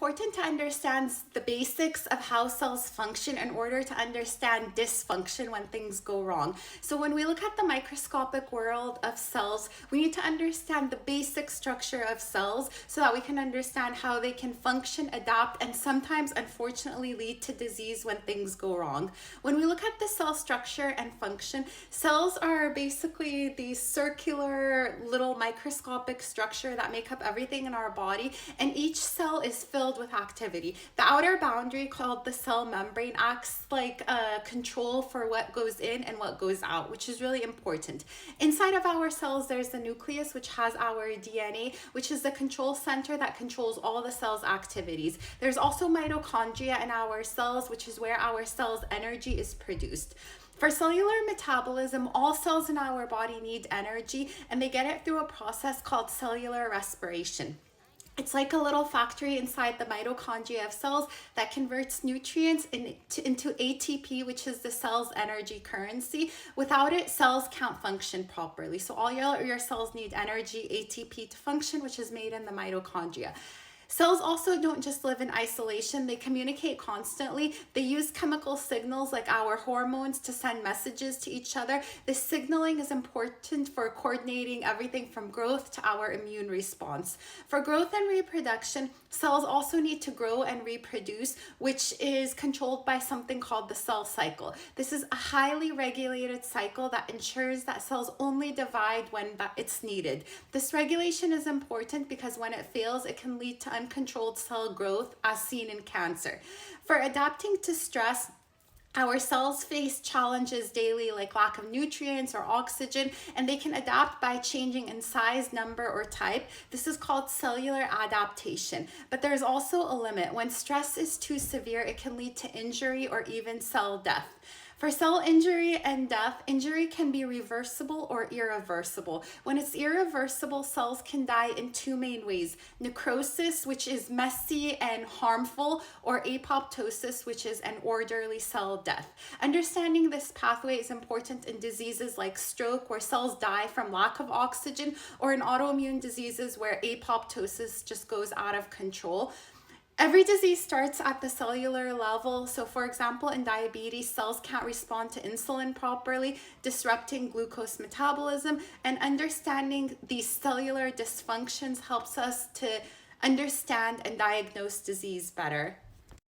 important to understand the basics of how cells function in order to understand dysfunction when things go wrong. So when we look at the microscopic world of cells, we need to understand the basic structure of cells so that we can understand how they can function, adapt, and sometimes unfortunately lead to disease when things go wrong. When we look at the cell structure and function, cells are basically the circular little microscopic structure that make up everything in our body, and each cell is filled with activity. The outer boundary, called the cell membrane, acts like a control for what goes in and what goes out, which is really important. Inside of our cells, there's the nucleus, which has our DNA, which is the control center that controls all the cell's activities. There's also mitochondria in our cells, which is where our cells' energy is produced. For cellular metabolism, all cells in our body need energy, and they get it through a process called cellular respiration. It's like a little factory inside the mitochondria of cells that converts nutrients into ATP, which is the cell's energy currency. Without it, cells can't function properly. So all your cells need energy, ATP, to function, which is made in the mitochondria. Cells also don't just live in isolation, they communicate constantly. They use chemical signals like our hormones to send messages to each other. This signaling is important for coordinating everything from growth to our immune response. For growth and reproduction, cells also need to grow and reproduce, which is controlled by something called the cell cycle. This is a highly regulated cycle that ensures that cells only divide when it's needed. This regulation is important because when it fails, it can lead to uncontrolled cell growth, as seen in cancer. For adapting to stress, our cells face challenges daily like lack of nutrients or oxygen, and they can adapt by changing in size, number, or type. This is called cellular adaptation. But there's also a limit. When stress is too severe, it can lead to injury or even cell death. For cell injury and death, injury can be reversible or irreversible. When it's irreversible, cells can die in two main ways: necrosis, which is messy and harmful, or apoptosis, which is an orderly cell death. Understanding this pathway is important in diseases like stroke, where cells die from lack of oxygen, or in autoimmune diseases where apoptosis just goes out of control. Every disease starts at the cellular level. So for example, in diabetes, cells can't respond to insulin properly, disrupting glucose metabolism. And understanding these cellular dysfunctions helps us to understand and diagnose disease better.